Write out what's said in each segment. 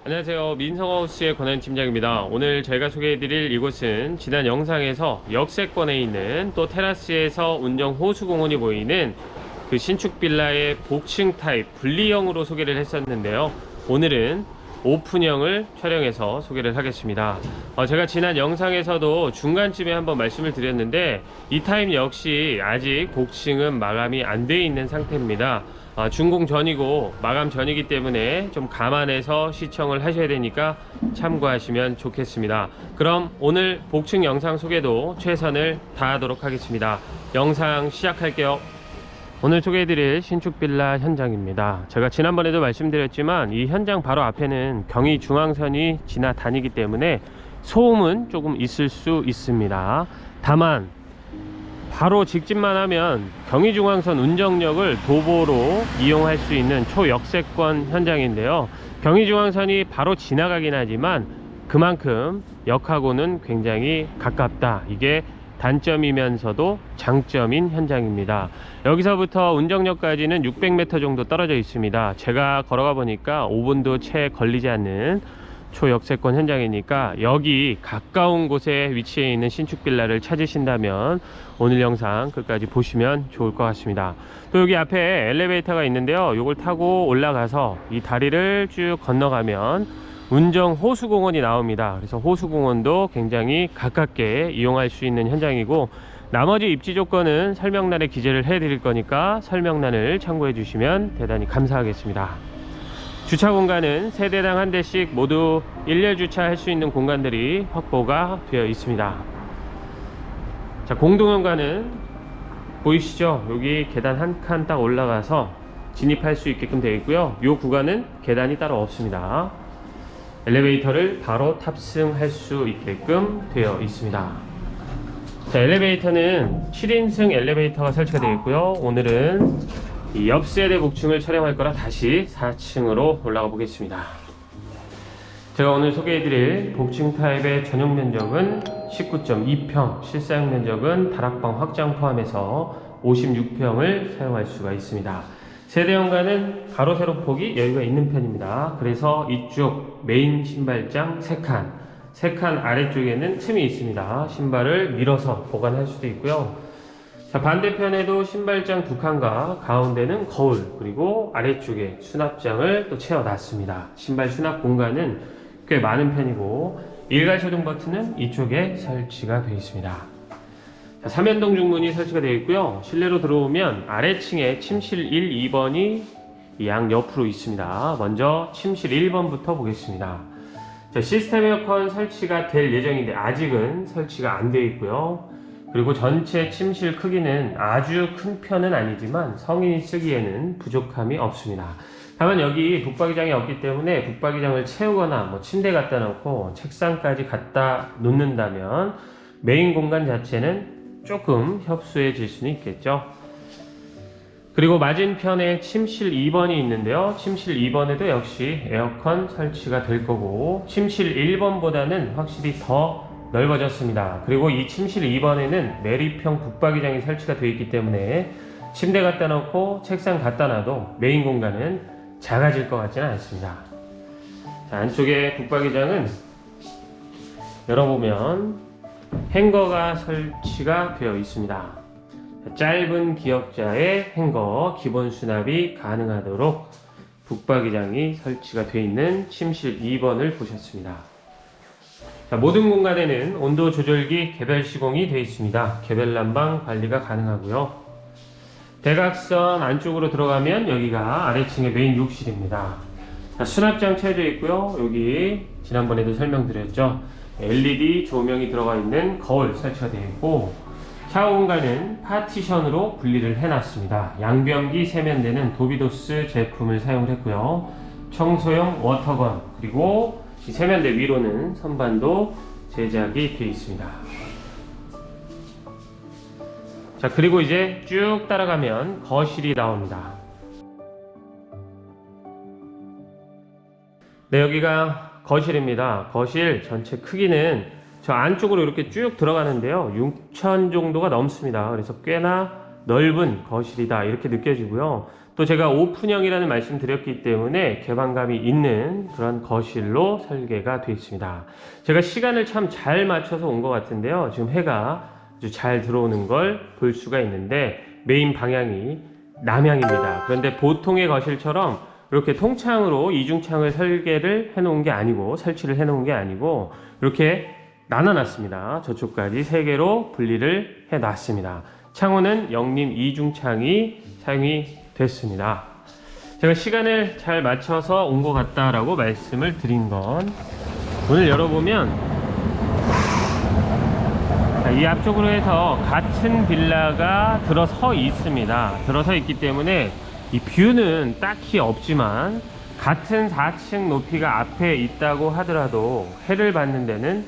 안녕하세요. 민성하우스의 권한 팀장입니다. 오늘 제가 소개해드릴 이곳은 지난 영상에서 역세권에 있는 또 테라스에서 운정 호수공원이 보이는 그 신축 빌라의 복층 타입 분리형으로 소개를 했었는데요. 오늘은 오픈형을 촬영해서 소개를 하겠습니다. 제가 지난 영상에서도 중간쯤에 한번 말씀을 드렸는데 이 타입 역시 아직 복층은 마감이 안 돼 있는 상태입니다. 준공 전이고 마감 전이기 때문에 좀 감안해서 시청을 하셔야 되니까 참고하시면 좋겠습니다. 그럼 오늘 복층 영상 소개도 최선을 다하도록 하겠습니다. 영상 시작할게요. 오늘 소개해드릴 신축 빌라 현장입니다. 제가 지난번에도 말씀드렸지만 이 현장 바로 앞에는 경의중앙선이 지나 다니기 때문에 소음은 조금 있을 수 있습니다. 다만 바로 직진만 하면 경의중앙선 운정역을 도보로 이용할 수 있는 초역세권 현장인데요. 경의중앙선이 바로 지나가긴 하지만 그만큼 역하고는 굉장히 가깝다. 이게 단점이면서도 장점인 현장입니다. 여기서부터 운정역까지는 600m 정도 떨어져 있습니다. 제가 걸어가 보니까 5분도 채 걸리지 않는 초역세권 현장이니까 여기 가까운 곳에 위치해 있는 신축 빌라를 찾으신다면 오늘 영상 끝까지 보시면 좋을 것 같습니다. 또 여기 앞에 엘리베이터가 있는데요, 요걸 타고 올라가서 이 다리를 쭉 건너가면 운정 호수공원이 나옵니다. 그래서 호수공원도 굉장히 가깝게 이용할 수 있는 현장이고, 나머지 입지 조건은 설명란에 기재를 해 드릴 거니까 설명란을 참고해 주시면 대단히 감사하겠습니다. 주차 공간은 세대당 한 대씩 모두 일렬 주차할 수 있는 공간들이 확보가 되어 있습니다. 자, 공동현관은 보이시죠? 여기 계단 한 칸 딱 올라가서 진입할 수 있게끔 되어 있고요. 이 구간은 계단이 따로 없습니다. 엘리베이터를 바로 탑승할 수 있게끔 되어 있습니다. 자, 엘리베이터는 7인승 엘리베이터가 설치가 되어 있고요. 오늘은 이 옆세대 복층을 촬영할 거라 다시 4층으로 올라가 보겠습니다. 제가 오늘 소개해드릴 복층 타입의 전용 면적은 19.2평, 실사용 면적은 다락방 확장 포함해서 56평을 사용할 수가 있습니다. 세대 현관은 가로 세로 폭이 여유가 있는 편입니다. 그래서 이쪽 메인 신발장 3칸, 3칸 아래쪽에는 틈이 있습니다. 신발을 밀어서 보관할 수도 있고요. 자, 반대편에도 신발장 2칸과 가운데는 거울, 그리고 아래쪽에 수납장을 또 채워놨습니다. 신발 수납 공간은 꽤 많은 편이고 일괄소등 버튼은 이쪽에 설치가 되어 있습니다. 자, 3연동 중문이 설치가 되어 있고요. 실내로 들어오면 아래층에 침실 1, 2번이 양 옆으로 있습니다. 먼저 침실 1번부터 보겠습니다. 자, 시스템 에어컨 설치가 될 예정인데 아직은 설치가 안 되어 있고요. 그리고 전체 침실 크기는 아주 큰 편은 아니지만 성인이 쓰기에는 부족함이 없습니다. 다만 여기 북박이장이 없기 때문에 북박이장을 채우거나 뭐 침대 갖다 놓고 책상까지 갖다 놓는다면 메인 공간 자체는 조금 협소해질 수는 있겠죠. 그리고 맞은편에 침실 2번이 있는데요. 침실 2번에도 역시 에어컨 설치가 될 거고 침실 1번보다는 확실히 더 넓어졌습니다. 그리고 이 침실 2번에는 내리평 북박이장이 설치가 되어 있기 때문에 침대 갖다 놓고 책상 갖다 놔도 메인 공간은 작아질 것 같지는 않습니다. 자, 안쪽에 북박이장은 열어보면 행거가 설치가 되어 있습니다. 짧은 기역자의 행거 기본 수납이 가능하도록 북박이장이 설치가 되어 있는 침실 2번을 보셨습니다. 자, 모든 공간에는 온도 조절기 개별 시공이 되어 있습니다. 개별 난방 관리가 가능하고요. 대각선 안쪽으로 들어가면 여기가 아래층의 메인 욕실입니다. 자, 수납장 채워져 있고요. 여기 지난번에도 설명드렸죠. LED 조명이 들어가 있는 거울 설치가 되어 있고, 샤워 공간은 파티션으로 분리를 해놨습니다. 양변기 세면대는 도비도스 제품을 사용했고요. 청소용 워터건, 그리고 이 세면대 위로는 선반도 제작이 되어 있습니다. 자, 그리고 이제 쭉 따라가면 거실이 나옵니다. 네, 여기가 거실입니다. 거실 전체 크기는 저 안쪽으로 이렇게 쭉 들어가는데요, 6천 정도가 넘습니다. 그래서 꽤나 넓은 거실이다 이렇게 느껴지고요. 또 제가 오픈형이라는 말씀 드렸기 때문에 개방감이 있는 그런 거실로 설계가 되어 있습니다. 제가 시간을 참 잘 맞춰서 온 것 같은데요. 지금 해가 아주 잘 들어오는 걸 볼 수가 있는데 메인 방향이 남향입니다. 그런데 보통의 거실처럼 이렇게 통창으로 이중창을 설계를 해 놓은 게 아니고 설치를 해 놓은 게 아니고 이렇게 나눠놨습니다. 저쪽까지 3개로 분리를 해 놨습니다. 창호는 영림 이중창이 사용이 됐습니다. 제가 시간을 잘 맞춰서 온 것 같다라고 말씀을 드린 건 문을 열어보면 이 앞쪽으로 해서 같은 빌라가 들어서 있습니다. 들어서 있기 때문에 이 뷰는 딱히 없지만 같은 4층 높이가 앞에 있다고 하더라도 해를 받는 데는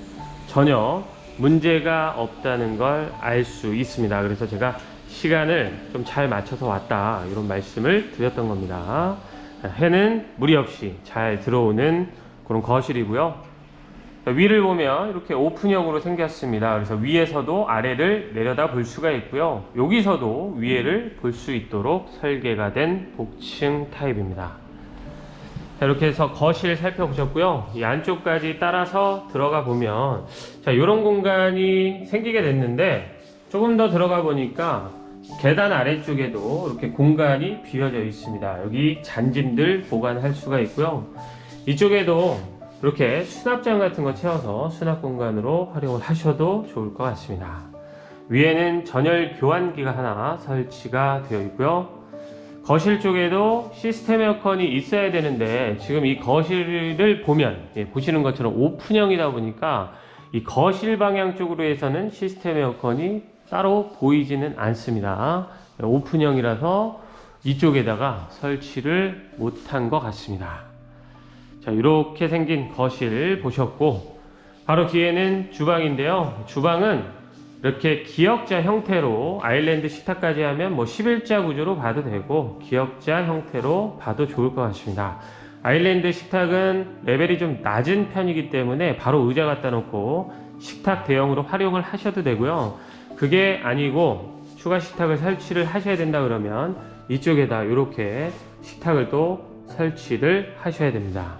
전혀 문제가 없다는 걸 알 수 있습니다. 그래서 제가 시간을 좀 잘 맞춰서 왔다 이런 말씀을 드렸던 겁니다. 해는 무리 없이 잘 들어오는 그런 거실이고요. 위를 보면 이렇게 오픈형으로 생겼습니다. 그래서 위에서도 아래를 내려다 볼 수가 있고요. 여기서도 위에를 볼 수 있도록 설계가 된 복층 타입입니다. 자, 이렇게 해서 거실 살펴보셨고요. 이 안쪽까지 따라서 들어가 보면 자, 이런 공간이 생기게 됐는데 조금 더 들어가 보니까 계단 아래쪽에도 이렇게 공간이 비어져 있습니다. 여기 잔짐들 보관할 수가 있고요. 이쪽에도 이렇게 수납장 같은 거 채워서 수납 공간으로 활용을 하셔도 좋을 것 같습니다. 위에는 전열 교환기가 하나 설치가 되어 있고요. 거실 쪽에도 시스템 에어컨이 있어야 되는데 지금 이 거실을 보면 보시는 것처럼 오픈형이다 보니까 이 거실 방향 쪽으로 해서는 시스템 에어컨이 따로 보이지는 않습니다. 오픈형이라서 이쪽에다가 설치를 못한 것 같습니다. 자, 이렇게 생긴 거실 보셨고 바로 뒤에는 주방인데요. 주방은 이렇게 기역자 형태로 아일랜드 식탁까지 하면 뭐 11자 구조로 봐도 되고 기역자 형태로 봐도 좋을 것 같습니다. 아일랜드 식탁은 레벨이 좀 낮은 편이기 때문에 바로 의자 갖다 놓고 식탁 대용으로 활용을 하셔도 되고요. 그게 아니고 추가 식탁을 설치를 하셔야 된다 그러면 이쪽에다 이렇게 식탁을 또 설치를 하셔야 됩니다.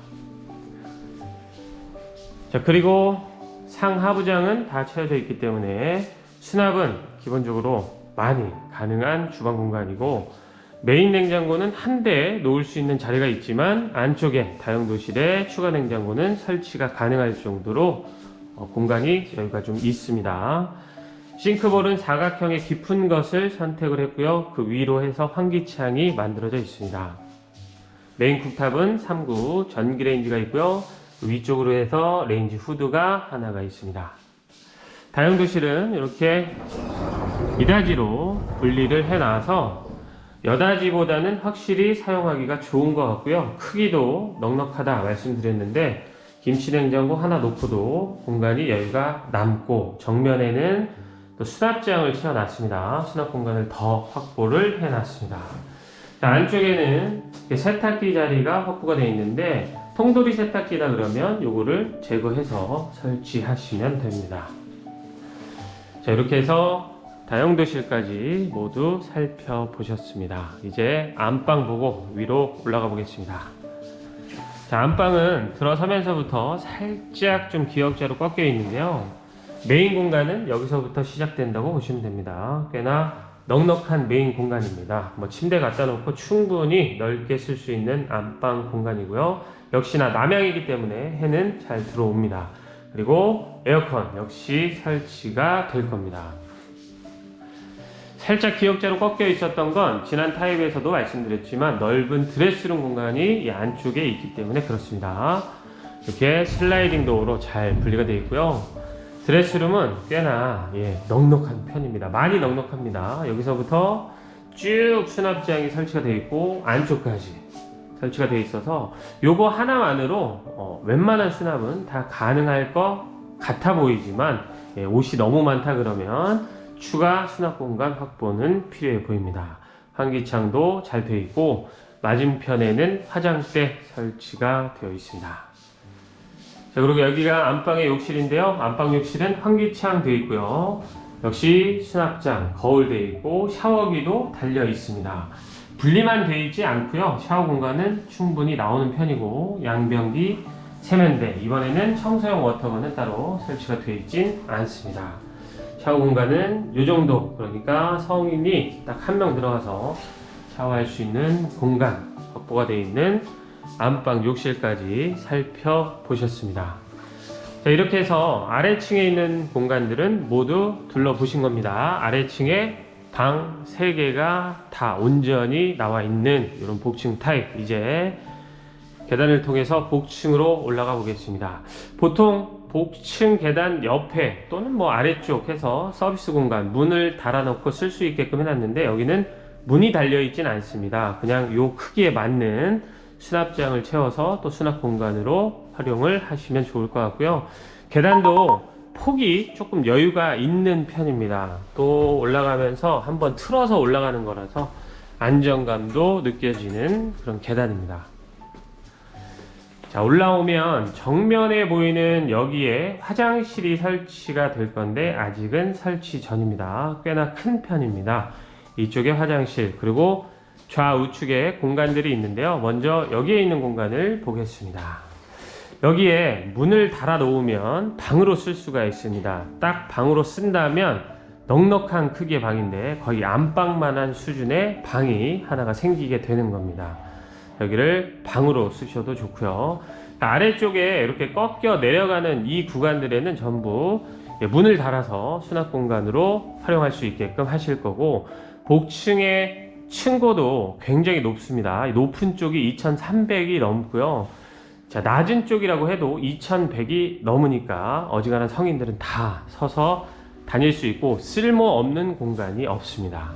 자, 그리고 상하부장은 다 채워져 있기 때문에 수납은 기본적으로 많이 가능한 주방 공간이고 메인 냉장고는 한 대 놓을 수 있는 자리가 있지만 안쪽에 다용도실에 추가 냉장고는 설치가 가능할 정도로 공간이 여기가 좀 있습니다. 싱크볼은 사각형의 깊은 것을 선택을 했고요. 그 위로 해서 환기창이 만들어져 있습니다. 메인 쿡탑은 3구 전기 레인지가 있고요. 위쪽으로 해서 레인지 후드가 하나가 있습니다. 다용도실은 이렇게 이다지로 분리를 해놔서 여다지보다는 확실히 사용하기가 좋은 것 같고요. 크기도 넉넉하다 말씀드렸는데 김치냉장고 하나 놓고도 공간이 여유가 남고 정면에는 또 수납장을 채워놨습니다. 수납 공간을 더 확보를 해놨습니다. 자, 안쪽에는 세탁기 자리가 확보가 되어 있는데 통돌이 세탁기다 그러면 요거를 제거해서 설치하시면 됩니다. 자, 이렇게 해서 다용도실까지 모두 살펴보셨습니다. 이제 안방 보고 위로 올라가 보겠습니다. 자, 안방은 들어서면서부터 살짝 좀 기역자로 꺾여 있는데요. 메인 공간은 여기서부터 시작된다고 보시면 됩니다. 꽤나 넉넉한 메인 공간입니다. 뭐 침대 갖다 놓고 충분히 넓게 쓸 수 있는 안방 공간이고요. 역시나 남향이기 때문에 해는 잘 들어옵니다. 그리고 에어컨 역시 설치가 될 겁니다. 살짝 기역자로 꺾여 있었던 건 지난 타입에서도 말씀드렸지만 넓은 드레스룸 공간이 이 안쪽에 있기 때문에 그렇습니다. 이렇게 슬라이딩 도어로 잘 분리가 되어 있고요. 드레스룸은 꽤나 넉넉한 편입니다. 많이 넉넉합니다. 여기서부터 쭉 수납장이 설치가 되어 있고 안쪽까지 설치가 되어 있어서 요거 하나만으로 웬만한 수납은 다 가능할 것 같아 보이지만 옷이 너무 많다 그러면 추가 수납 공간 확보는 필요해 보입니다. 환기창도 잘 되어 있고 맞은편에는 화장대 설치가 되어 있습니다. 자, 그리고 여기가 안방의 욕실인데요. 안방 욕실은 환기창 되어 있고요. 역시 수납장 거울되어 있고 샤워기도 달려 있습니다. 분리만 되어 있지 않고요. 샤워 공간은 충분히 나오는 편이고 양변기, 세면대, 이번에는 청소용 워터건은 따로 설치가 되어 있진 않습니다. 샤워 공간은 이 정도, 그러니까 성인이 딱 한 명 들어가서 샤워할 수 있는 공간 확보가 되어 있는 안방 욕실까지 살펴보셨습니다. 자, 이렇게 해서 아래층에 있는 공간들은 모두 둘러보신 겁니다. 아래층에 방 3개가 다 온전히 나와 있는 이런 복층 타입. 이제 계단을 통해서 복층으로 올라가 보겠습니다. 보통 복층 계단 옆에 또는 뭐 아래쪽 해서 서비스 공간 문을 달아놓고 쓸 수 있게끔 해놨는데, 여기는 문이 달려있진 않습니다. 그냥 요 크기에 맞는 수납장을 채워서 또 수납 공간으로 활용을 하시면 좋을 것 같고요. 계단도 폭이 조금 여유가 있는 편입니다. 또 올라가면서 한번 틀어서 올라가는 거라서 안정감도 느껴지는 그런 계단입니다. 자, 올라오면 정면에 보이는 여기에 화장실이 설치가 될 건데 아직은 설치 전입니다. 꽤나 큰 편입니다. 이쪽에 화장실, 그리고 좌우측에 공간들이 있는데요. 먼저 여기에 있는 공간을 보겠습니다. 여기에 문을 달아 놓으면 방으로 쓸 수가 있습니다. 딱 방으로 쓴다면 넉넉한 크기의 방인데 거의 안방만한 수준의 방이 하나가 생기게 되는 겁니다. 여기를 방으로 쓰셔도 좋고요. 아래쪽에 이렇게 꺾여 내려가는 이 구간들에는 전부 문을 달아서 수납 공간으로 활용할 수 있게끔 하실 거고, 복층의 층고도 굉장히 높습니다. 높은 쪽이 2300이 넘고요. 자, 낮은 쪽이라고 해도 2100이 넘으니까 어지간한 성인들은 다 서서 다닐 수 있고 쓸모없는 공간이 없습니다.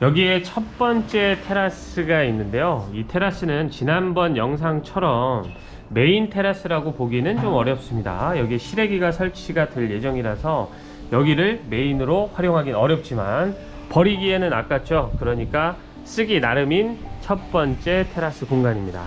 여기에 첫 번째 테라스가 있는데요. 이 테라스는 지난번 영상처럼 메인 테라스라고 보기는 좀 어렵습니다. 여기에 실외기가 설치가 될 예정이라서 여기를 메인으로 활용하기는 어렵지만 버리기에는 아깝죠. 그러니까 쓰기 나름인 첫 번째 테라스 공간입니다.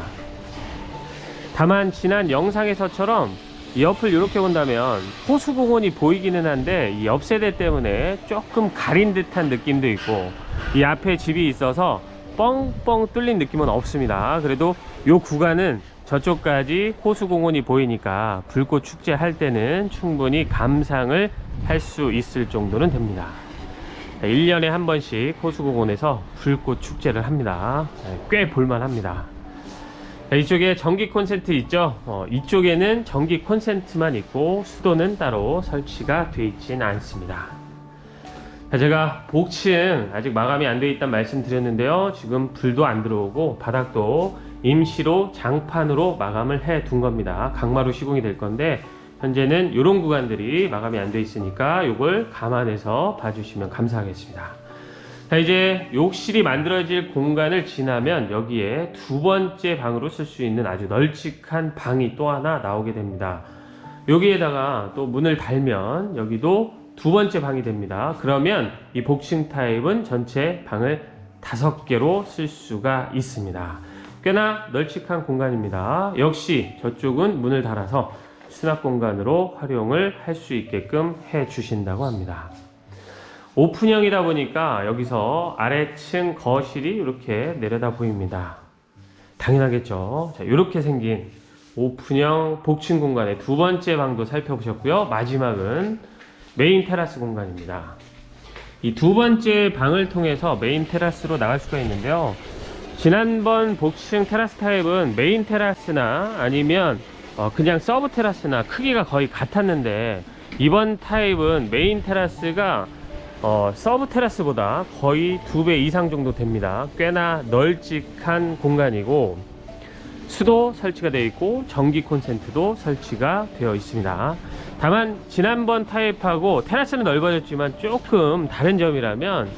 다만 지난 영상에서처럼 이 옆을 이렇게 본다면 호수공원이 보이기는 한데 이 옆 세대 때문에 조금 가린 듯한 느낌도 있고 이 앞에 집이 있어서 뻥뻥 뚫린 느낌은 없습니다. 그래도 이 구간은 저쪽까지 호수공원이 보이니까 불꽃 축제 할 때는 충분히 감상을 할 수 있을 정도는 됩니다. 1년에 한 번씩 호수공원에서 불꽃 축제를 합니다. 꽤 볼만합니다. 이쪽에 전기 콘센트 있죠. 이쪽에는 전기 콘센트만 있고 수도는 따로 설치가 되어 있지는 않습니다. 제가 복층 아직 마감이 안 되어 있다는 말씀 드렸는데요. 지금 불도 안 들어오고 바닥도 임시로 장판으로 마감을 해 둔 겁니다. 강마루 시공이 될 건데 현재는 이런 구간들이 마감이 안 되어 있으니까 이걸 감안해서 봐주시면 감사하겠습니다. 자, 이제 욕실이 만들어질 공간을 지나면 여기에 두 번째 방으로 쓸 수 있는 아주 널찍한 방이 또 하나 나오게 됩니다. 여기에다가 또 문을 달면 여기도 두 번째 방이 됩니다. 그러면 이 복층 타입은 전체 방을 5개로 쓸 수가 있습니다. 꽤나 널찍한 공간입니다. 역시 저쪽은 문을 달아서 수납 공간으로 활용을 할 수 있게끔 해 주신다고 합니다. 오픈형이다 보니까 여기서 아래층 거실이 이렇게 내려다 보입니다. 당연하겠죠. 자, 이렇게 생긴 오픈형 복층 공간의 두 번째 방도 살펴보셨고요. 마지막은 메인 테라스 공간입니다. 이 두 번째 방을 통해서 메인 테라스로 나갈 수가 있는데요. 지난번 복층 테라스 타입은 메인 테라스나 아니면 그냥 서브 테라스나 크기가 거의 같았는데 이번 타입은 메인 테라스가 서브 테라스보다 거의 2배 이상 정도 됩니다. 꽤나 널찍한 공간이고 수도 설치가 되어 있고 전기 콘센트도 설치가 되어 있습니다. 다만 지난번 타입하고 테라스는 넓어졌지만 조금 다른 점이라면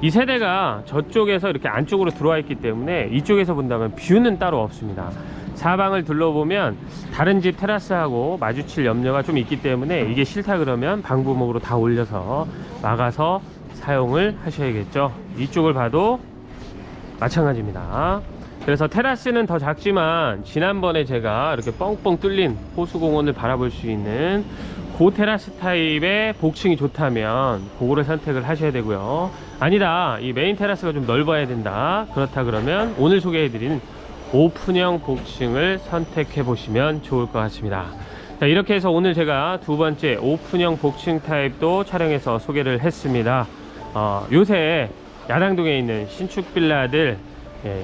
이 세대가 저쪽에서 이렇게 안쪽으로 들어와 있기 때문에 이쪽에서 본다면 뷰는 따로 없습니다. 사방을 둘러보면 다른 집 테라스하고 마주칠 염려가 좀 있기 때문에 이게 싫다 그러면 방부목으로 다 올려서 막아서 사용을 하셔야겠죠. 이쪽을 봐도 마찬가지입니다. 그래서 테라스는 더 작지만 지난번에 제가 이렇게 뻥뻥 뚫린 호수공원을 바라볼 수 있는 고 테라스 타입의 복층이 좋다면 그거를 선택을 하셔야 되고요. 아니다, 이 메인 테라스가 좀 넓어야 된다, 그렇다 그러면 오늘 소개해드린 오픈형 복층을 선택해 보시면 좋을 것 같습니다. 자, 이렇게 해서 오늘 제가 두 번째 오픈형 복층 타입도 촬영해서 소개를 했습니다. 요새 야당동에 있는 신축 빌라들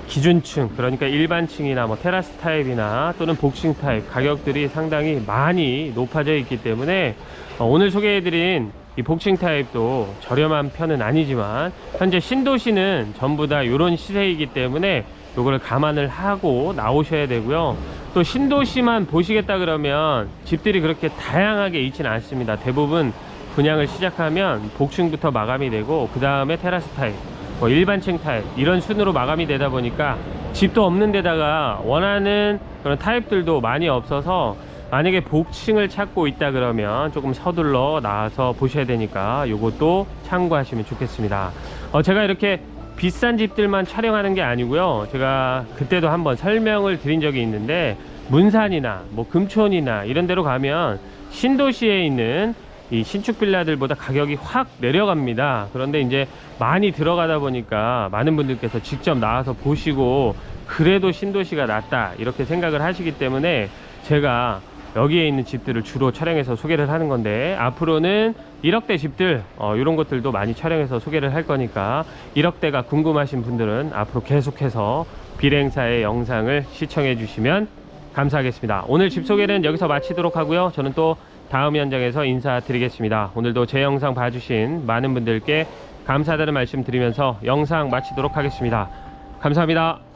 기준층, 그러니까 일반층이나 뭐 테라스 타입이나 또는 복층 타입 가격들이 상당히 많이 높아져 있기 때문에 오늘 소개해드린 이 복층 타입도 저렴한 편은 아니지만 현재 신도시는 전부 다 이런 시세이기 때문에 요거를 감안을 하고 나오셔야 되고요. 또 신도시만 보시겠다 그러면 집들이 그렇게 다양하게 있지는 않습니다. 대부분 분양을 시작하면 복층부터 마감이 되고 그 다음에 테라스 타입, 뭐 일반층 타입 이런 순으로 마감이 되다 보니까 집도 없는 데다가 원하는 그런 타입들도 많이 없어서 만약에 복층을 찾고 있다 그러면 조금 서둘러 나와서 보셔야 되니까 요것도 참고하시면 좋겠습니다. 제가 이렇게 비싼 집들만 촬영하는 게 아니고요, 제가 그때도 한번 설명을 드린 적이 있는데 문산이나 뭐 금촌이나 이런 데로 가면 신도시에 있는 이 신축 빌라들보다 가격이 확 내려갑니다. 그런데 이제 많이 들어가다 보니까 많은 분들께서 직접 나와서 보시고 그래도 신도시가 낫다 이렇게 생각을 하시기 때문에 제가 여기에 있는 집들을 주로 촬영해서 소개를 하는 건데, 앞으로는 1억대 집들 이런 것들도 많이 촬영해서 소개를 할 거니까 1억대가 궁금하신 분들은 앞으로 계속해서 비행사의 영상을 시청해 주시면 감사하겠습니다. 오늘 집 소개는 여기서 마치도록 하고요, 저는 또 다음 현장에서 인사드리겠습니다. 오늘도 제 영상 봐주신 많은 분들께 감사하다는 말씀 드리면서 영상 마치도록 하겠습니다. 감사합니다.